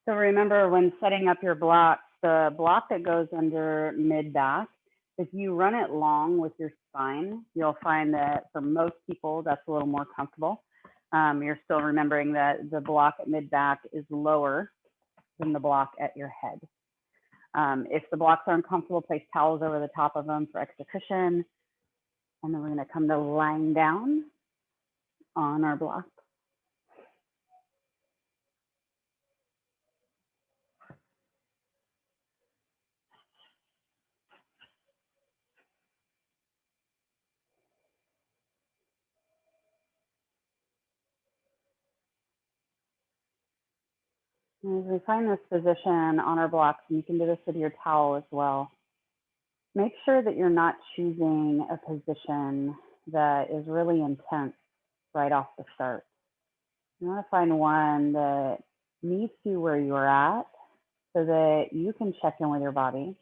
So remember, when setting up your blocks, the block that goes under mid-back, if you run it long with your spine, you'll find that for most people, that's a little more comfortable. You're still remembering that the block at mid-back is lower than the block at your head. If the blocks are uncomfortable, place towels over the top of them for extra cushion. And then we're going to come to lying down on our block. And as we find this position on our blocks, and you can do this with your towel as well, make sure that you're not choosing a position that is really intense right off the start. You want to find one that meets you where you're at so that you can check in with your body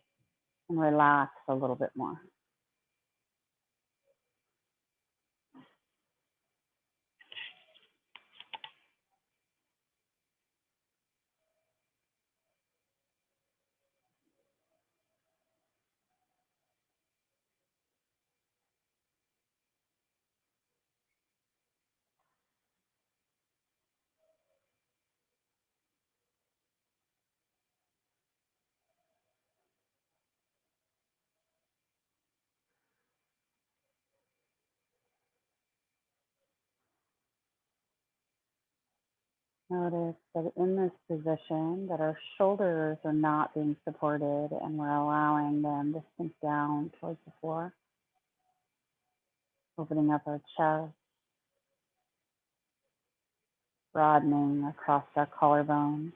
and relax a little bit more. Notice that in this position that our shoulders are not being supported and we're allowing them to sink down towards the floor, opening up our chest, broadening across our collarbones.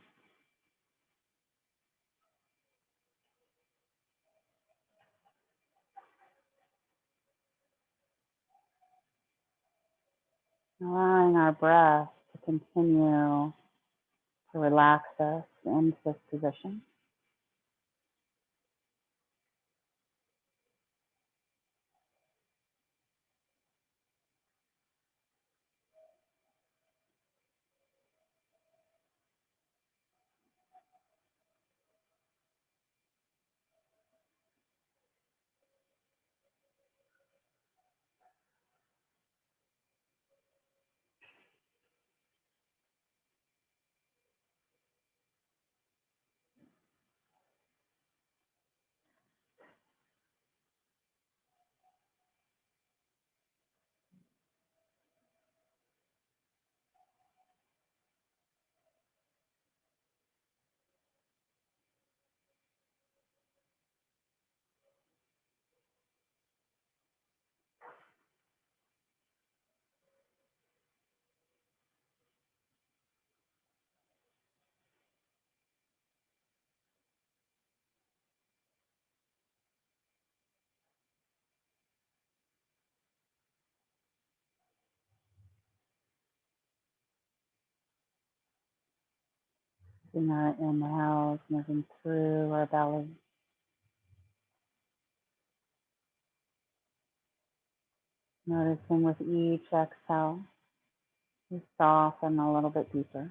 Allowing our breath to continue to relax us into this position. Seeing our inhales moving through our belly. Noticing with each exhale, we soften a little bit deeper.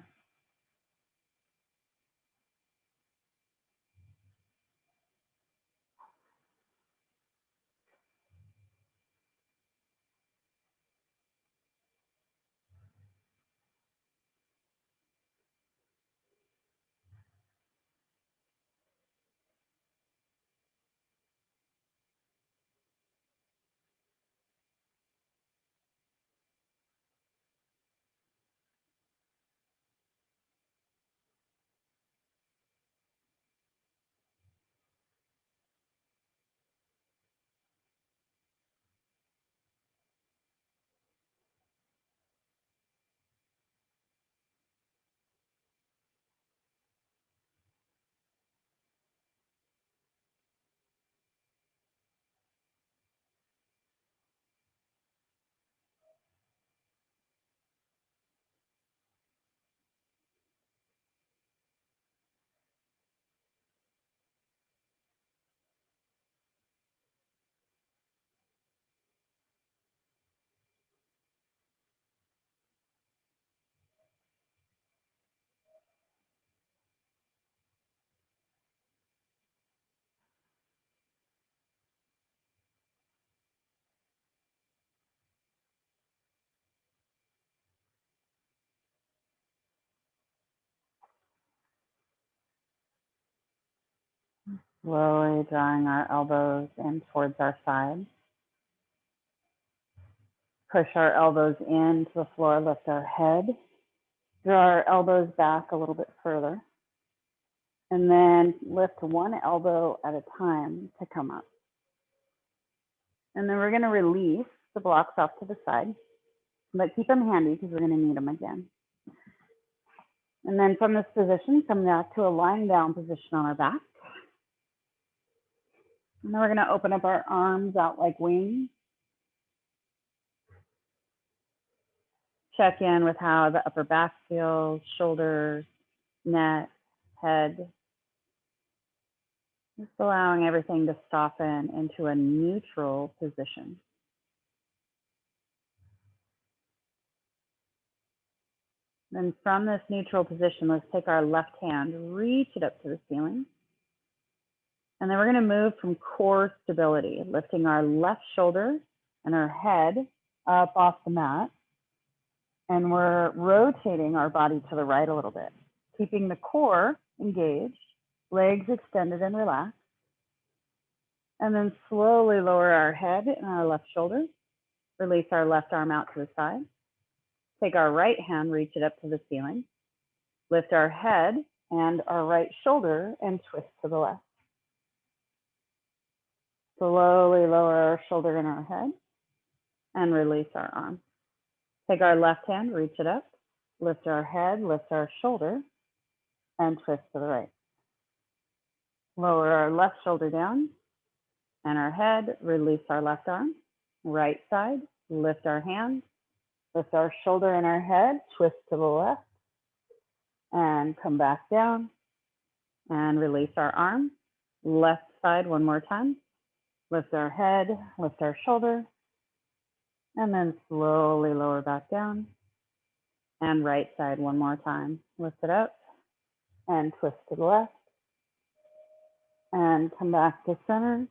Slowly drawing our elbows in towards our sides. Push our elbows into the floor, lift our head. Draw our elbows back a little bit further. And then lift one elbow at a time to come up. And then we're going to release the blocks off to the side, but keep them handy because we're going to need them again. And then from this position, come back to a lying down position on our back. And then we're going to open up our arms out like wings. Check in with how the upper back feels, shoulders, neck, head. Just allowing everything to soften into a neutral position. Then from this neutral position, let's take our left hand, reach it up to the ceiling. And then we're going to move from core stability, lifting our left shoulder and our head up off the mat. And we're rotating our body to the right a little bit, keeping the core engaged, legs extended and relaxed. And then slowly lower our head and our left shoulder. Release our left arm out to the side. Take our right hand, reach it up to the ceiling. Lift our head and our right shoulder and twist to the left. Slowly lower our shoulder and our head and release our arm. Take our left hand, reach it up, lift our head, lift our shoulder, and twist to the right. Lower our left shoulder down and our head, release our left arm. Right side, lift our hand, lift our shoulder and our head, twist to the left, and come back down and release our arm. Left side one more time. Lift our head, lift our shoulder, and then slowly lower back down. And right side one more time. Lift it up and twist to the left. And come back to center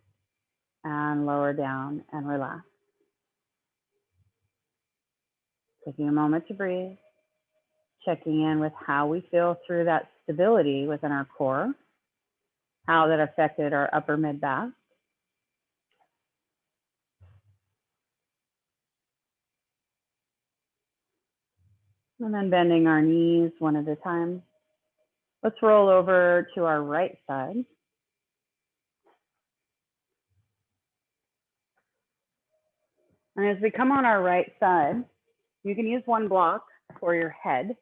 and lower down and relax. Taking a moment to breathe. Checking in with how we feel through that stability within our core. How that affected our upper mid back. And then bending our knees one at a time. Let's roll over to our right side. And as we come on our right side, you can use one block for your head.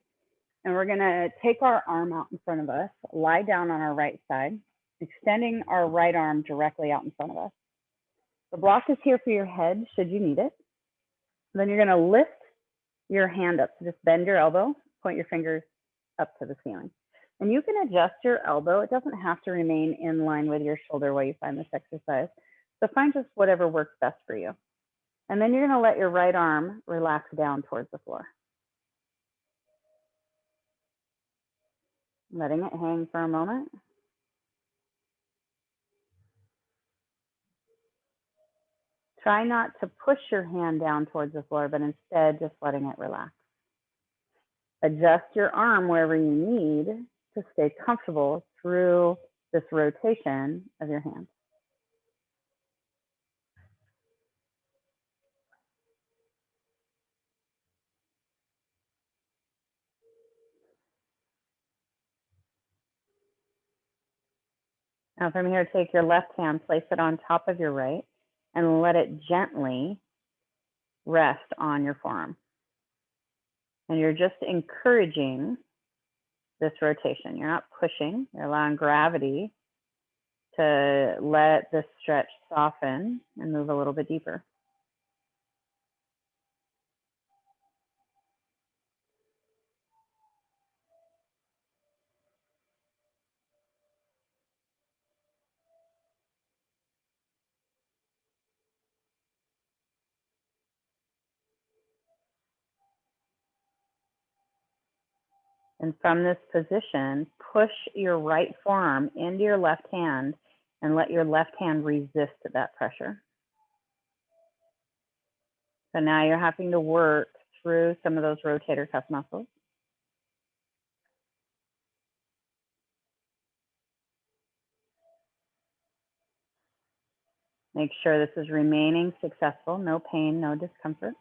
And we're going to take our arm out in front of us, lie down on our right side, extending our right arm directly out in front of us. The block is here for your head, should you need it. Then you're going to lift your hand up. So just bend your elbow, point your fingers up to the ceiling. And you can adjust your elbow. It doesn't have to remain in line with your shoulder while you find this exercise. So find just whatever works best for you. And then you're going to let your right arm relax down towards the floor. Letting it hang for a moment. Try not to push your hand down towards the floor, but instead just letting it relax. Adjust your arm wherever you need to stay comfortable through this rotation of your hand. Now from here, take your left hand, place it on top of your right, and let it gently rest on your forearm. And you're just encouraging this rotation. You're not pushing, you're allowing gravity to let the stretch soften and move a little bit deeper. And from this position, push your right forearm into your left hand and let your left hand resist that pressure. So now you're having to work through some of those rotator cuff muscles. Make sure this is remaining successful, no pain, no discomfort.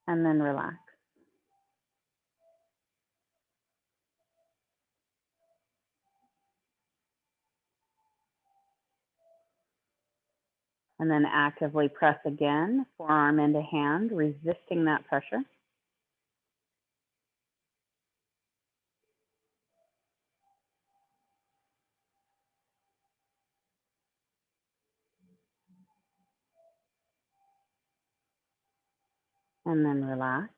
And then relax. And then actively press again, forearm into hand, resisting that pressure. And then relax.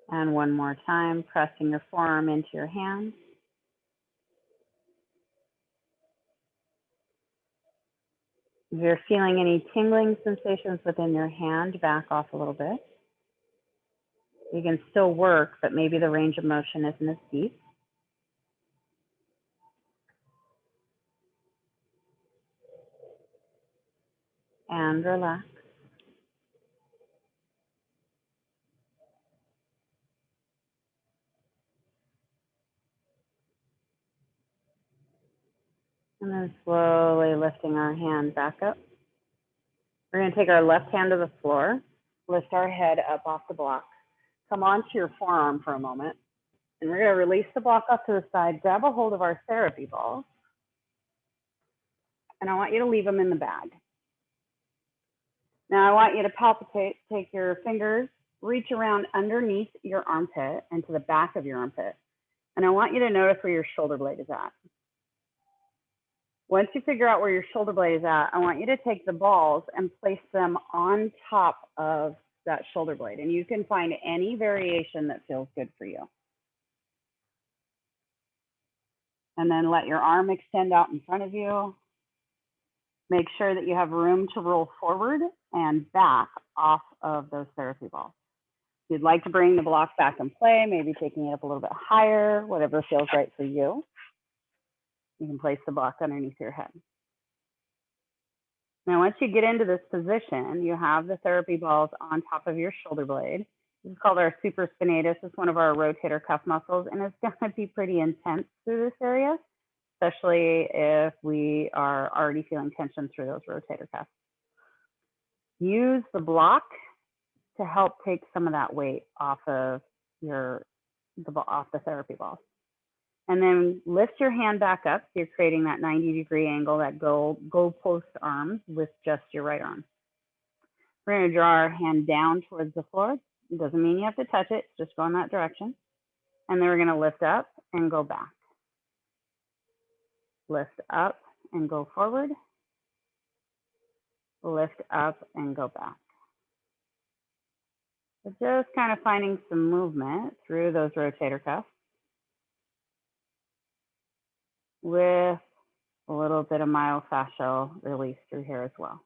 And one more time, pressing your forearm into your hand. If you're feeling any tingling sensations within your hand, back off a little bit. You can still work, but maybe the range of motion isn't as deep. And relax. And then slowly lifting our hand back up. We're going to take our left hand to the floor, lift our head up off the block. Come onto your forearm for a moment. And we're going to release the block off to the side, grab a hold of our therapy balls. And I want you to leave them in the bag. Now I want you to palpitate, take your fingers, reach around underneath your armpit and to the back of your armpit. And I want you to notice where your shoulder blade is at. Once you figure out where your shoulder blade is at, I want you to take the balls and place them on top of that shoulder blade. And you can find any variation that feels good for you. And then let your arm extend out in front of you. Make sure that you have room to roll forward and back off of those therapy balls. If you'd like to bring the block back in play, maybe taking it up a little bit higher, whatever feels right for you. You can place the block underneath your head. Now, once you get into this position, you have the therapy balls on top of your shoulder blade. This is called our supraspinatus. It's one of our rotator cuff muscles, and it's going to be pretty intense through this area, especially if we are already feeling tension through those rotator cuffs. Use the block to help take some of that weight off of the therapy balls. And then lift your hand back up. So you're creating that 90-degree angle, that goalpost arm with just your right arm. We're going to draw our hand down towards the floor. It doesn't mean you have to touch it, just go in that direction. And then we're going to lift up and go back. Lift up and go forward. Lift up and go back. So just kind of finding some movement through those rotator cuffs with a little bit of myofascial release through here as well.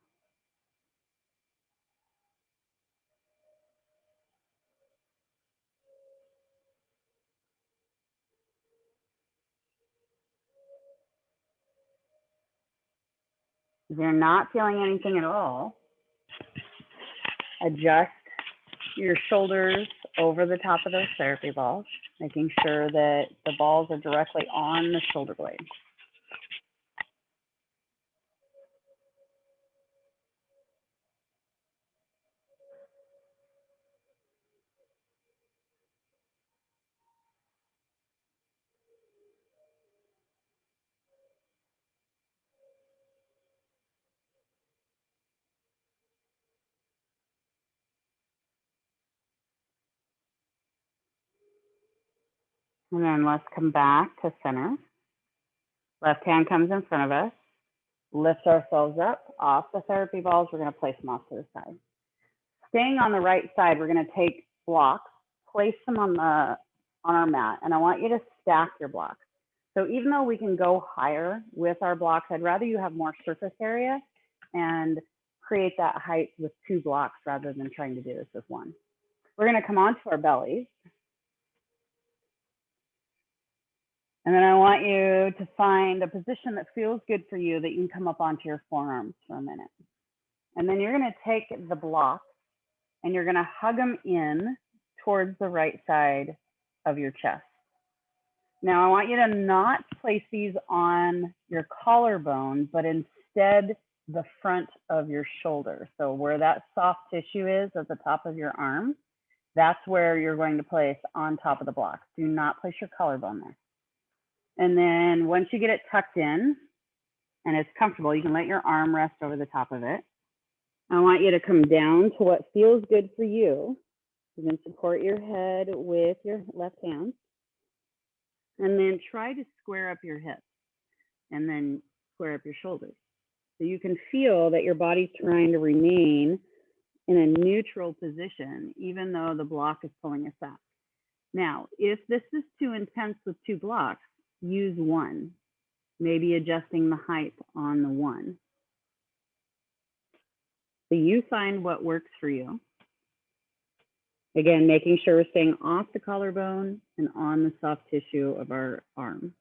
If you're not feeling anything at all, adjust your shoulders over the top of those therapy balls, making sure that the balls are directly on the shoulder blade. And then let's come back to center. Left hand comes in front of us. Lift ourselves up off the therapy balls. We're going to place them off to the side. Staying on the right side, we're going to take blocks, place them on our mat, and I want you to stack your blocks. So even though we can go higher with our blocks, I'd rather you have more surface area and create that height with 2 blocks rather than trying to do this with 1. We're going to come onto our bellies. And then I want you to find a position that feels good for you that you can come up onto your forearms for a minute. And then you're going to take the blocks and you're going to hug them in towards the right side of your chest. Now, I want you to not place these on your collarbone, but instead the front of your shoulder. So where that soft tissue is at the top of your arm, that's where you're going to place on top of the blocks. Do not place your collarbone there. And then once you get it tucked in and it's comfortable, you can let your arm rest over the top of it. I want you to come down to what feels good for you. You can support your head with your left hand. And then try to square up your hips and then square up your shoulders. So you can feel that your body's trying to remain in a neutral position, even though the block is pulling us up. Now, if this is too intense with two blocks, use one, maybe adjusting the height on the one. So you find what works for you. Again, making sure we're staying off the collarbone and on the soft tissue of our arm.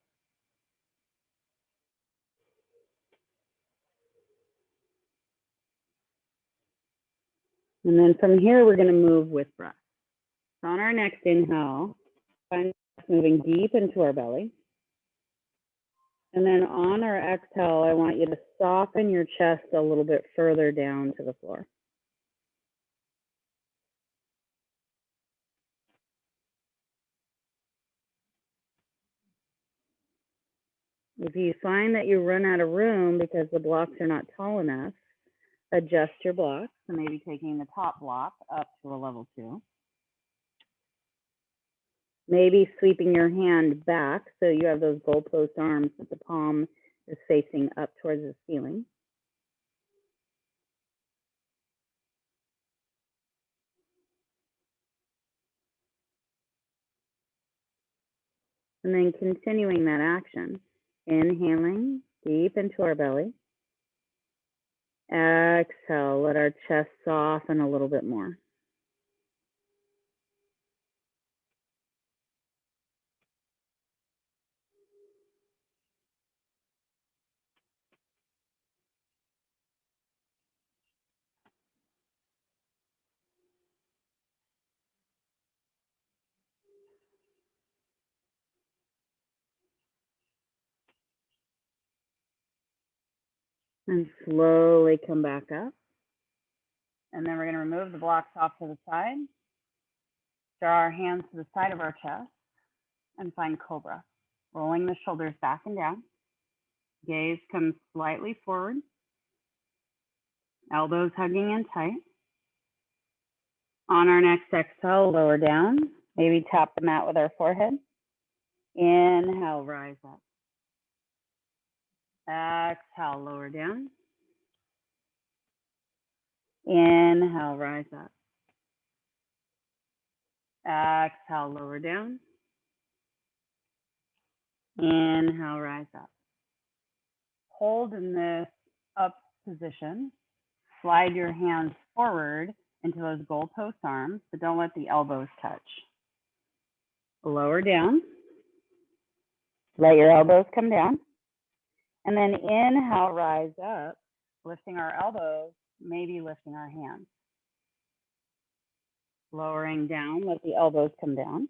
And then from here, we're going to move with breath. So on our next inhale, find moving deep into our belly. And then on our exhale, I want you to soften your chest a little bit further down to the floor. If you find that you run out of room because the blocks are not tall enough, adjust your blocks. So maybe taking the top block up to a level 2. Maybe sweeping your hand back so you have those goalpost arms that the palm is facing up towards the ceiling. And then continuing that action, inhaling deep into our belly. Exhale, let our chest soften a little bit more. And slowly come back up. And then we're going to remove the blocks off to the side. Draw our hands to the side of our chest and find cobra. Rolling the shoulders back and down. Gaze comes slightly forward. Elbows hugging in tight. On our next exhale, lower down. Maybe tap the mat with our forehead. Inhale, rise up. Exhale, lower down. Inhale, rise up. Exhale, lower down. Inhale, rise up. Hold in this up position. Slide your hands forward into those goalpost arms, but don't let the elbows touch. Lower down. Let your elbows come down. And then inhale, rise up, lifting our elbows, maybe lifting our hands. Lowering down, let the elbows come down.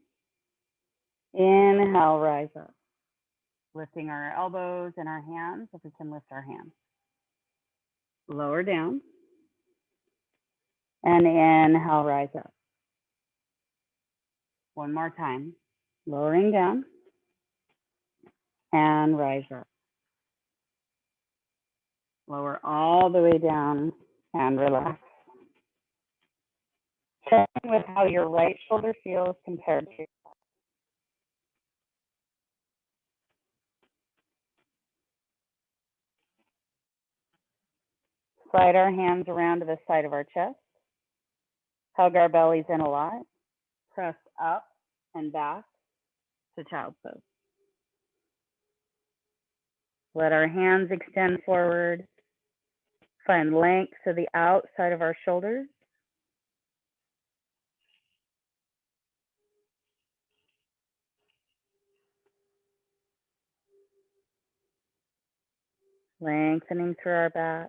Inhale, rise up. Lifting our elbows and our hands, if we can lift our hands. Lower down. And inhale, rise up. One more time. Lowering down. And rise up. Lower all the way down and relax. Check with how your right shoulder feels compared to your left. Slide our hands around to the side of our chest. Hug our bellies in a lot. Press up and back to child's pose. Let our hands extend forward. Find length to the outside of our shoulders. Lengthening through our back.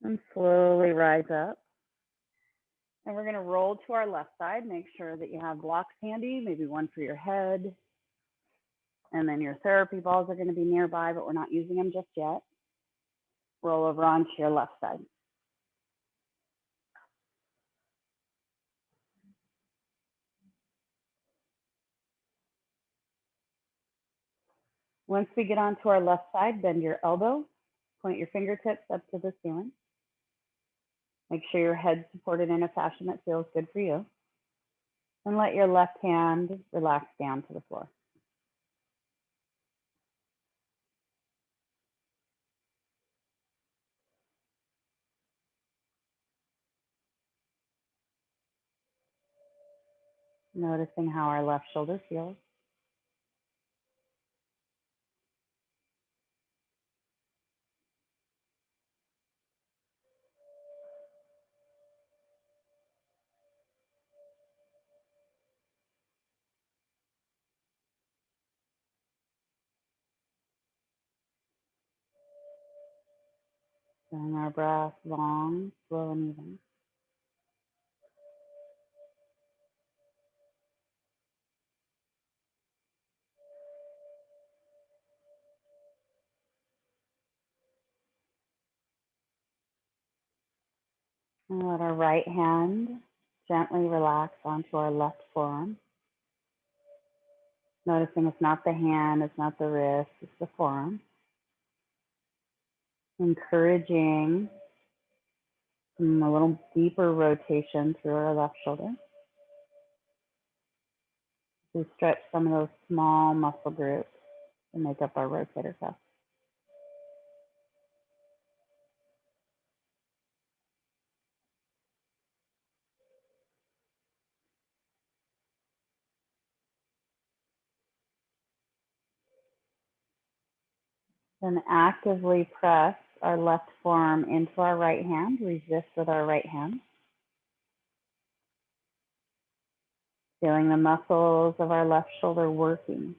And slowly rise up. And we're going to roll to our left side. Make sure that you have blocks handy, maybe one for your head. And then your therapy balls are going to be nearby, but we're not using them just yet. Roll over onto your left side. Once we get onto our left side, bend your elbow, point your fingertips up to the ceiling. Make sure your head's supported in a fashion that feels good for you. And let your left hand relax down to the floor. Noticing how our left shoulder feels. Feeling our breath long, slow, and even. And let our right hand gently relax onto our left forearm. Noticing it's not the hand, it's not the wrist, it's the forearm. Encouraging a little deeper rotation through our left shoulder. We stretch some of those small muscle groups to make up our rotator cuffs. Then actively press our left forearm into our right hand. Resist with our right hand. Feeling the muscles of our left shoulder working.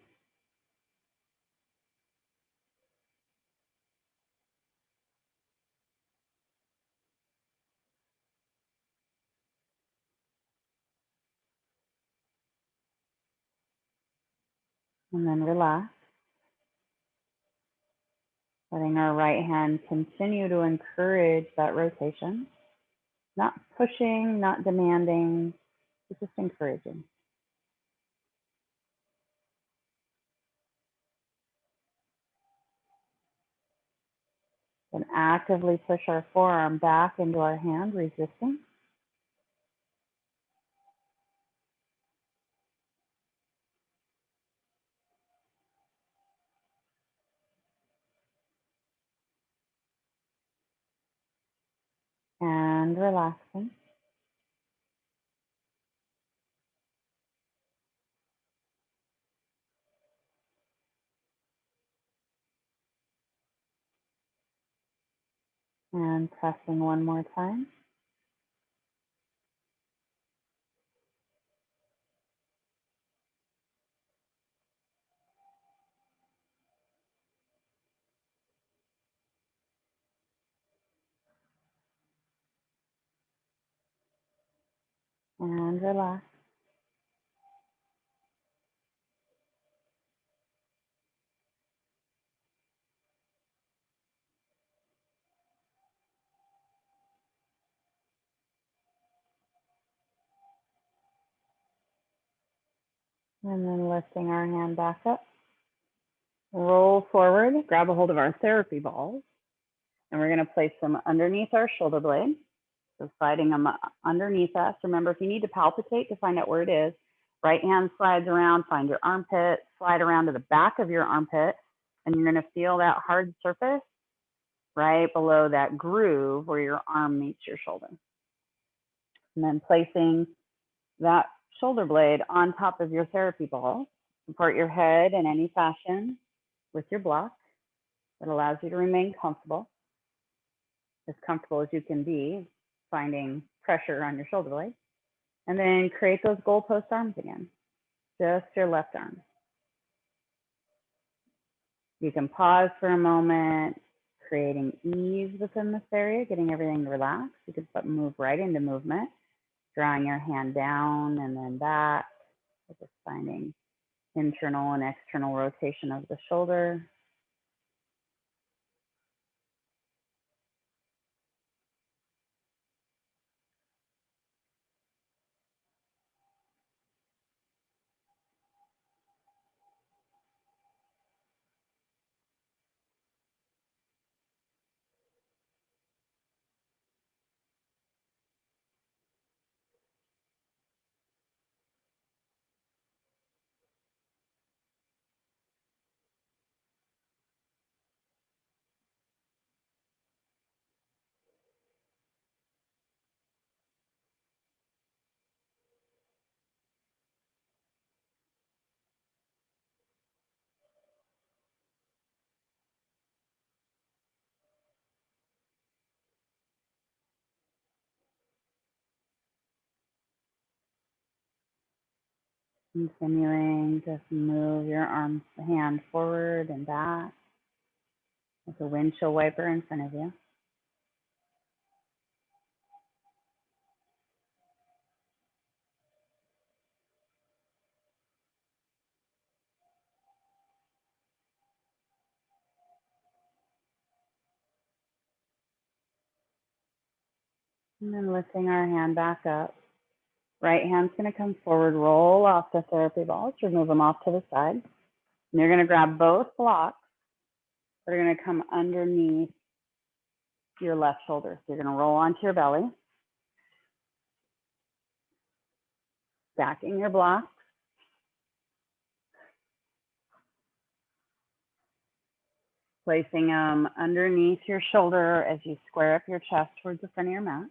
And then relax. Letting our right hand continue to encourage that rotation. Not pushing, not demanding, but just encouraging. Then actively push our forearm back into our hand, resisting. And relaxing. And pressing one more time. And relax. And then lifting our hand back up. Roll forward, grab a hold of our therapy balls, and we're going to place them underneath our shoulder blade. So sliding them underneath us. Remember, if you need to palpitate to find out where it is, right hand slides around, find your armpit, slide around to the back of your armpit, and you're going to feel that hard surface right below that groove where your arm meets your shoulder. And then placing that shoulder blade on top of your therapy ball. Support your head in any fashion with your block that allows you to remain comfortable as you can be, finding pressure on your shoulder blade. And then create those goalpost arms again, just your left arm. You can pause for a moment, creating ease within this area, getting everything relaxed. You can move right into movement, drawing your hand down and then back, just finding internal and external rotation of the shoulder. Continuing to move your hand forward and back with a windshield wiper in front of you. And then lifting our hand back up. Right hand's going to come forward, roll off the therapy balls, remove them off to the side. And you're going to grab both blocks. They're going to come underneath your left shoulder. So you're going to roll onto your belly, stacking your blocks, placing them underneath your shoulder as you square up your chest towards the front of your mat.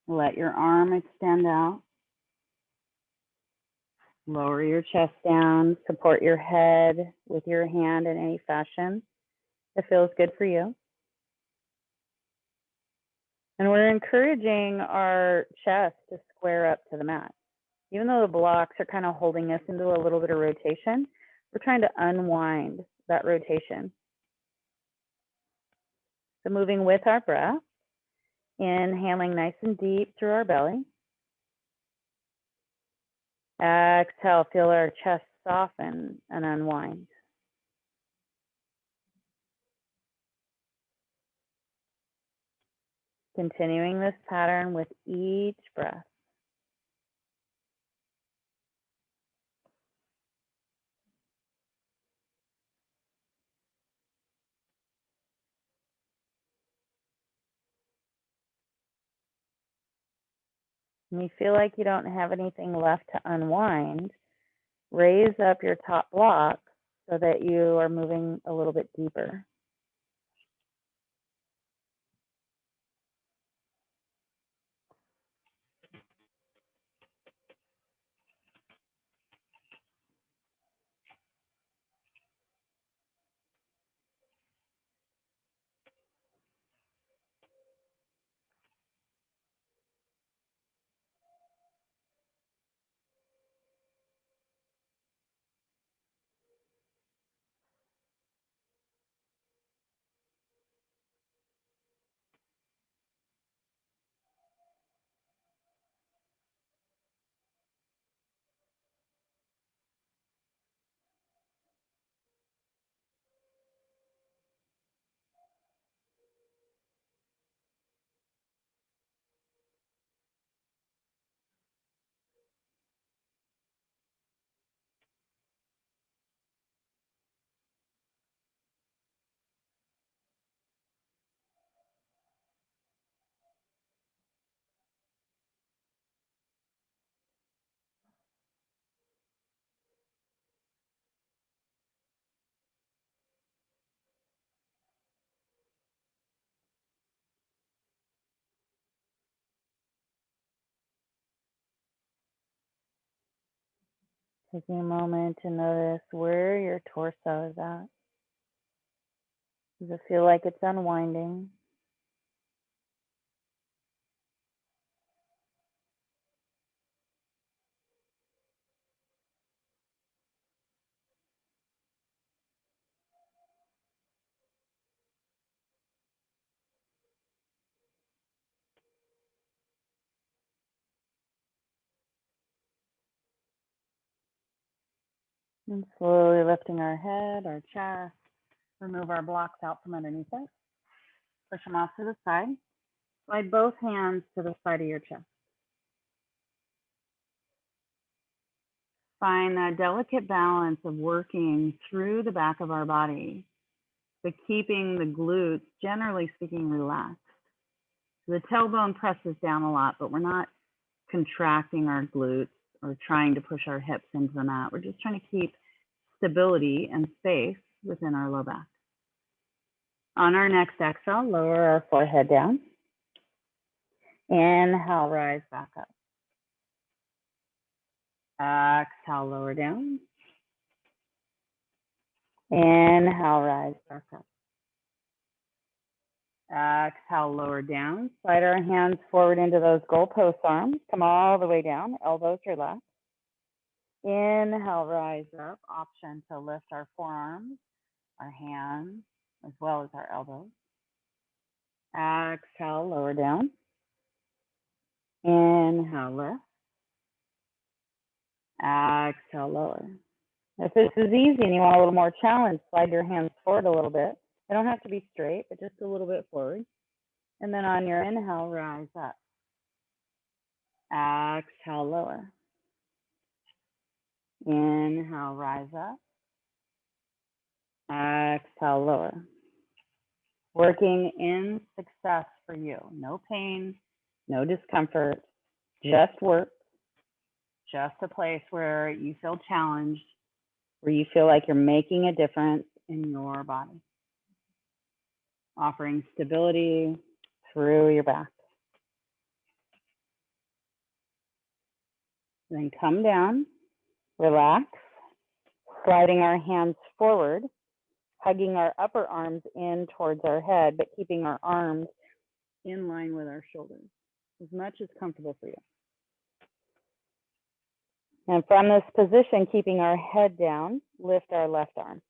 Let your arm extend out. Lower your chest down, support your head with your hand in any fashion that feels good for you. And we're encouraging our chest to square up to the mat. Even though the blocks are kind of holding us into a little bit of rotation, we're trying to unwind that rotation. So moving with our breath, inhaling nice and deep through our belly. Exhale, feel our chest soften and unwind. Continuing this pattern with each breath. When you feel like you don't have anything left to unwind, raise up your top block so that you are moving a little bit deeper. Taking a moment to notice where your torso is at. Does it feel like it's unwinding? And slowly lifting our head, our chest, remove our blocks out from underneath us. Push them off to the side. Slide both hands to the side of your chest. Find that delicate balance of working through the back of our body, but keeping the glutes, generally speaking, relaxed. The tailbone presses down a lot, but we're not contracting our glutes or trying to push our hips into the mat. We're just trying to keep stability and space within our low back. On our next exhale, lower our forehead down. Inhale, rise back up. Exhale, lower down. Inhale, rise back up. Exhale, lower down. Slide our hands forward into those goalpost arms. Come all the way down, elbows relaxed. Inhale, rise up. Option to lift our forearms, our hands, as well as our elbows. Exhale, lower down. Inhale, lift. Exhale, lower. If this is easy and you want a little more challenge, slide your hands forward a little bit. They don't have to be straight, but just a little bit forward. And then on your inhale, rise up. Exhale, lower. Inhale, rise up. Exhale, lower. Working in success for you. No pain, no discomfort, just work. Just a place where you feel challenged, where you feel like you're making a difference in your body. Offering stability through your back. Then come down, relax, sliding our hands forward, hugging our upper arms in towards our head, but keeping our arms in line with our shoulders, as much as comfortable for you. And from this position, keeping our head down, lift our left arm.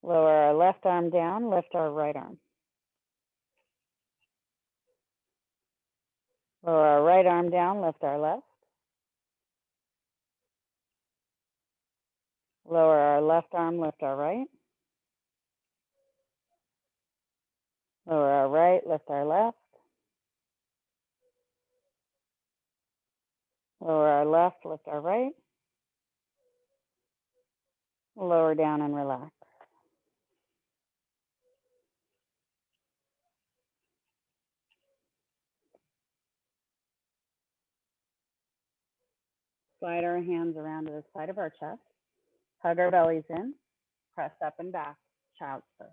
Lower our left arm down, lift our right arm. Lower our right arm down, lift our left. Lower our left arm, lift our right. Lower our right, lift our left. Lower our left, lift our right. Lower down and relax. Slide our hands around to the side of our chest. Hug our bellies in. Press up and back, child's pose.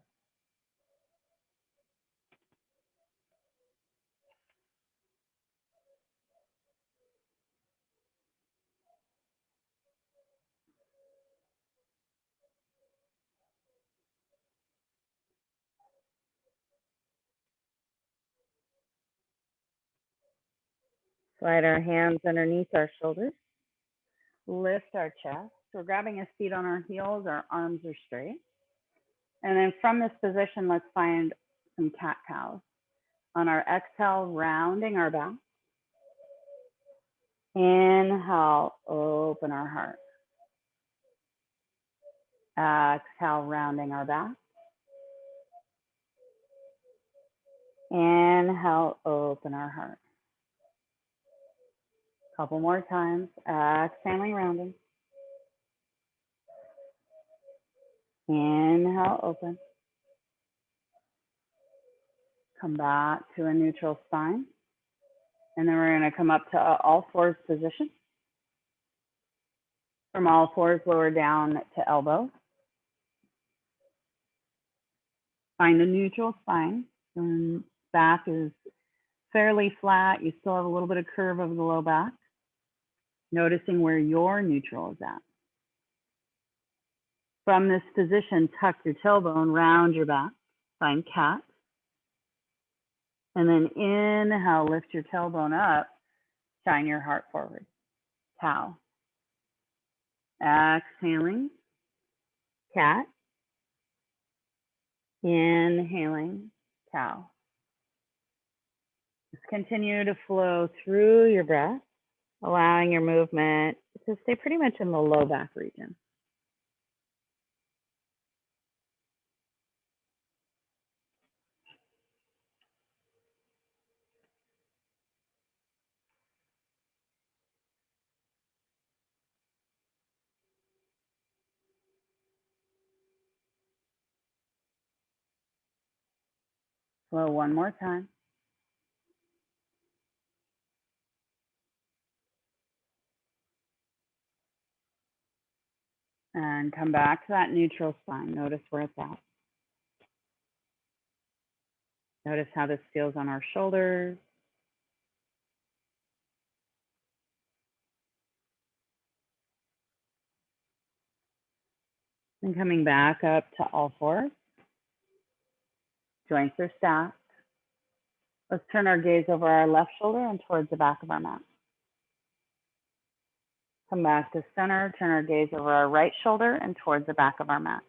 Slide our hands underneath our shoulders. Lift our chest. We're grabbing a seat on our heels. Our arms are straight. And then from this position, let's find some cat-cows. On our exhale, rounding our back. Inhale, open our heart. Exhale, rounding our back. Inhale, open our heart. Couple more times. Exhaling, rounding. Inhale, open. Come back to a neutral spine. And then we're going to come up to all fours position. From all fours, lower down to elbow. Find a neutral spine. And back is fairly flat. You still have a little bit of curve over the low back. Noticing where your neutral is at. From this position, tuck your tailbone, round your back. Find cat. And then inhale, lift your tailbone up, shine your heart forward. Cow. Exhaling, cat. Inhaling, cow. Just continue to flow through your breath, allowing your movement to stay pretty much in the low back region. Slow one more time. And come back to that neutral spine. Notice where it's at. Notice how this feels on our shoulders. And coming back up to all fours. Joints are stacked. Let's turn our gaze over our left shoulder and towards the back of our mat. Come back to center, turn our gaze over our right shoulder and towards the back of our mat.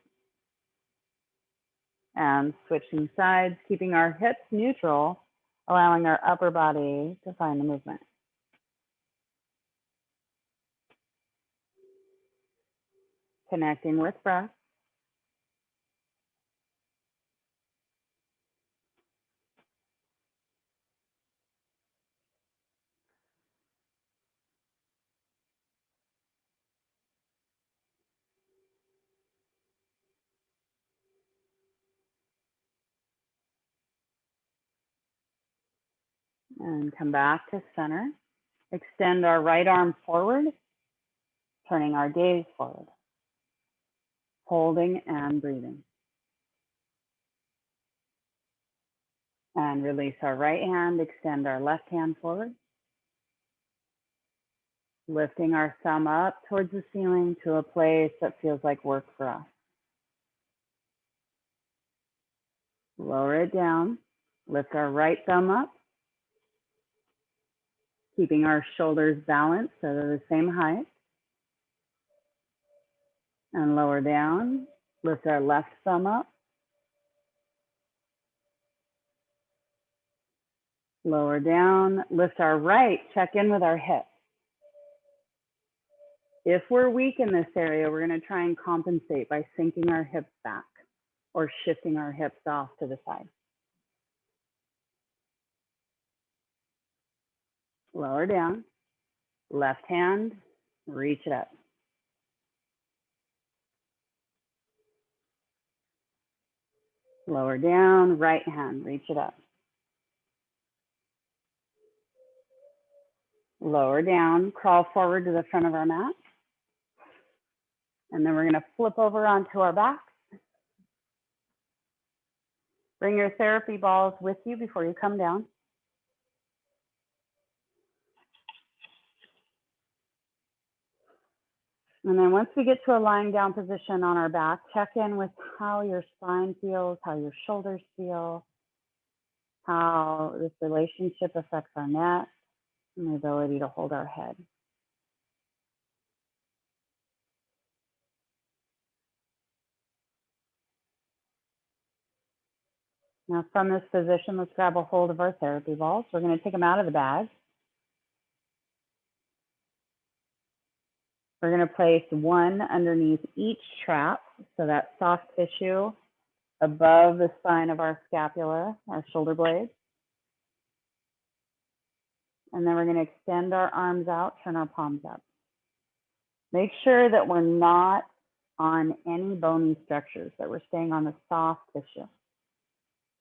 And switching sides, keeping our hips neutral, allowing our upper body to find the movement. Connecting with breath. And come back to center. Extend our right arm forward, turning our gaze forward. Holding and breathing. And release our right hand, extend our left hand forward. Lifting our thumb up towards the ceiling to a place that feels like work for us. Lower it down. Lift our right thumb up. Keeping our shoulders balanced so they're the same height. And lower down. Lift our left thumb up. Lower down. Lift our right. Check in with our hips. If we're weak in this area, we're going to try and compensate by sinking our hips back or shifting our hips off to the side. Lower down. Left hand, reach it up. Lower down, right hand, reach it up. Lower down, crawl forward to the front of our mat. And then we're going to flip over onto our back. Bring your therapy balls with you before you come down. And then once we get to a lying down position on our back, check in with how your spine feels, how your shoulders feel, how this relationship affects our neck and the ability to hold our head. Now from this position, let's grab a hold of our therapy balls. We're going to take them out of the bag. We're going to place one underneath each trap, so that soft tissue above the spine of our scapula, our shoulder blades. And then we're going to extend our arms out, turn our palms up. Make sure that we're not on any bony structures, that we're staying on the soft tissue.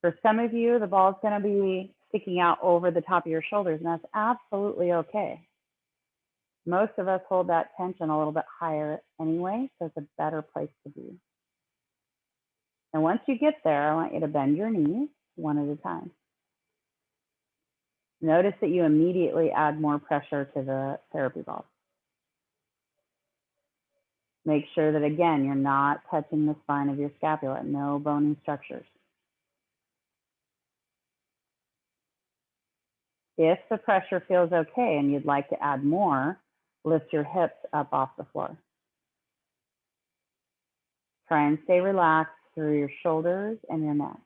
For some of you, the ball is going to be sticking out over the top of your shoulders, and that's absolutely okay. Most of us hold that tension a little bit higher anyway, so it's a better place to be. And once you get there, I want you to bend your knees one at a time. Notice that you immediately add more pressure to the therapy balls. Make sure that, again, you're not touching the spine of your scapula, no bony structures. If the pressure feels okay and you'd like to add more, lift your hips up off the floor. Try and stay relaxed through your shoulders and your neck.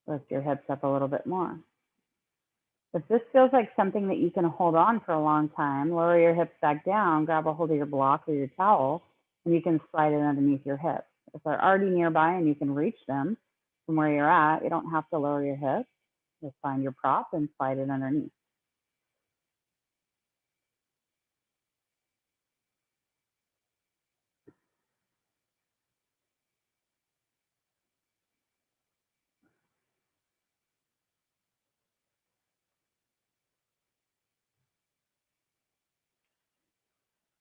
Lift your hips up a little bit more. If this feels like something that you can hold on for a long time, lower your hips back down, grab a hold of your block or your towel, and you can slide it underneath your hips. If they're already nearby and you can reach them from where you're at, you don't have to lower your hips. Just find your prop and slide it underneath.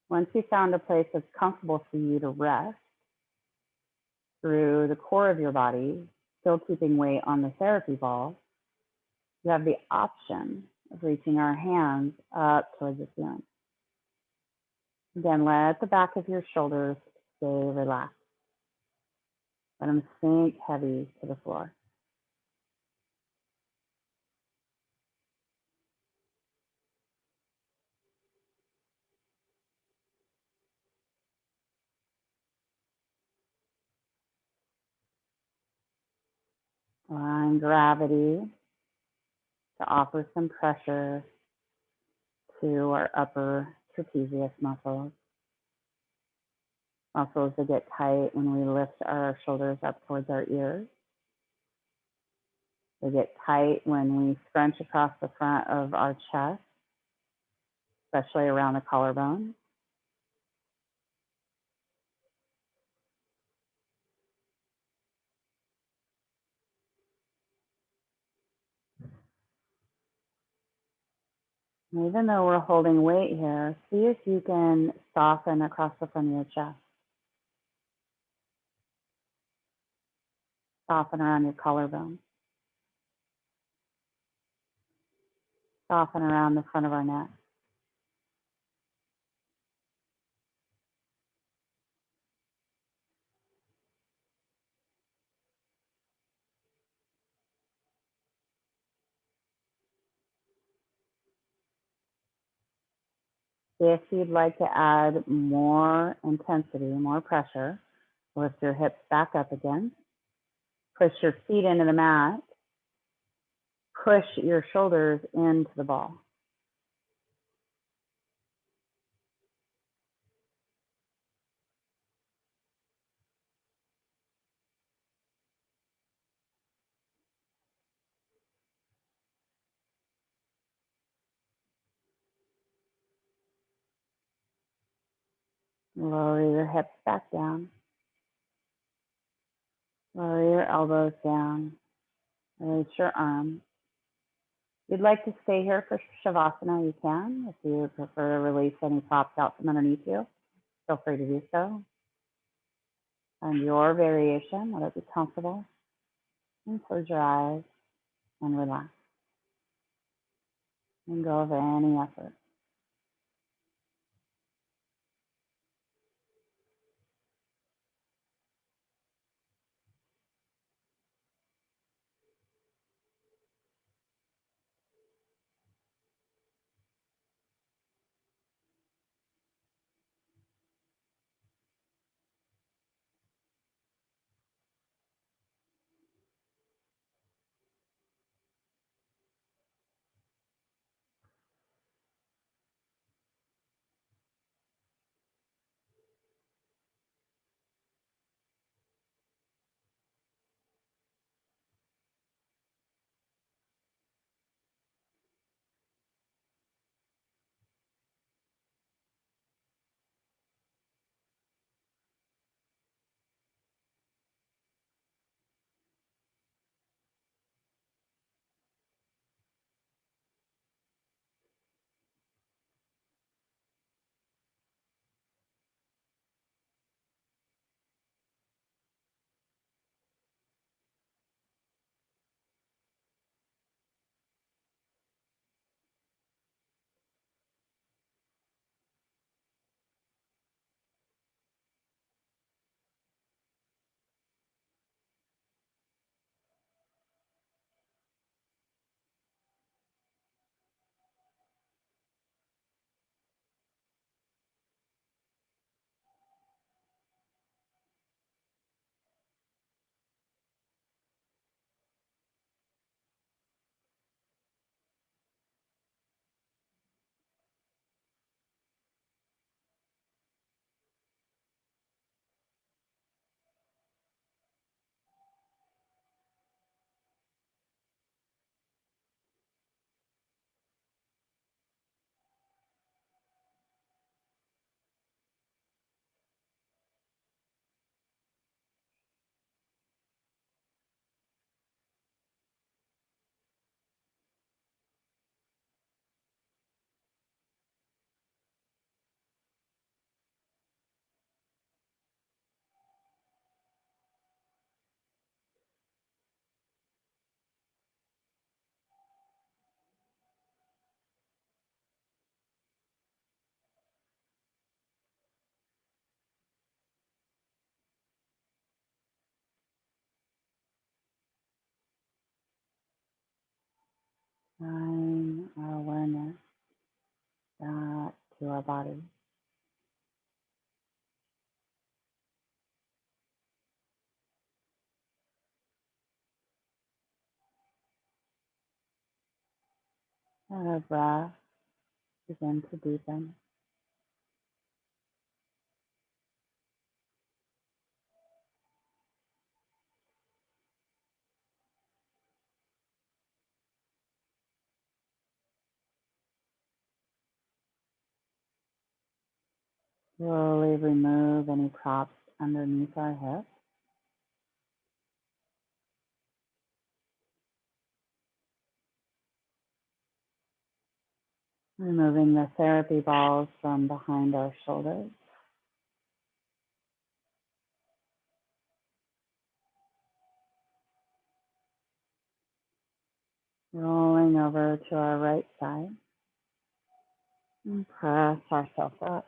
Once you found a place that's comfortable for you to rest through the core of your body, still keeping weight on the therapy ball, you have the option of reaching our hands up towards the ceiling. Again, let the back of your shoulders stay relaxed. Let them sink heavy to the floor. Allowing gravity to offer some pressure to our upper trapezius muscles. Muscles that get tight when we lift our shoulders up towards our ears. They get tight when we scrunch across the front of our chest, especially around the collarbone. And even though we're holding weight here, see if you can soften across the front of your chest. Soften around your collarbone. Soften around the front of our neck. If you'd like to add more intensity, more pressure, lift your hips back up again. Push your feet into the mat. Push your shoulders into the ball. Lower your hips back down. Lower your elbows down. Release your arms. If you'd like to stay here for Shavasana, you can. If you prefer to release any props out from underneath you, feel free to do so. Find your variation, let it be comfortable. And close your eyes and relax. And go of any effort. body. Let our breath begin to deepen. Slowly remove any props underneath our hips. Removing the therapy balls from behind our shoulders. Rolling over to our right side. And press ourselves up.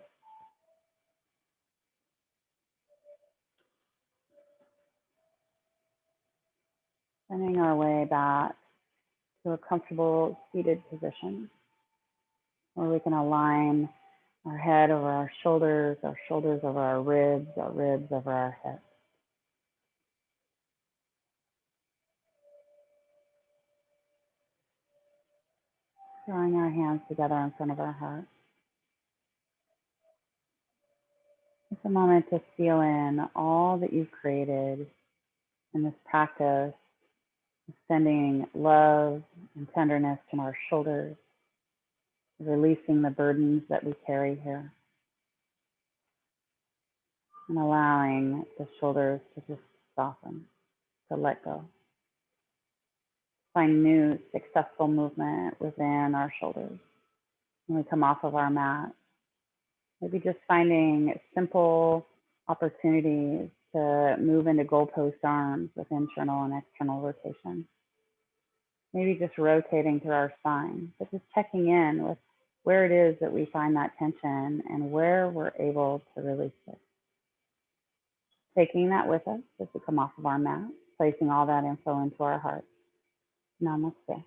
Bending our way back to a comfortable seated position where we can align our head over our shoulders over our ribs over our hips. Drawing our hands together in front of our heart. It's a moment to feel in all that you've created in this practice, sending love and tenderness to our shoulders, releasing the burdens that we carry here, and allowing the shoulders to just soften, to let go. Find new successful movement within our shoulders when we come off of our mat. Maybe just finding simple opportunities to move into goalpost arms with internal and external rotation. Maybe just rotating through our spine, but just checking in with where it is that we find that tension and where we're able to release it. Taking that with us as we come off of our mat, placing all that info into our heart. Namaste.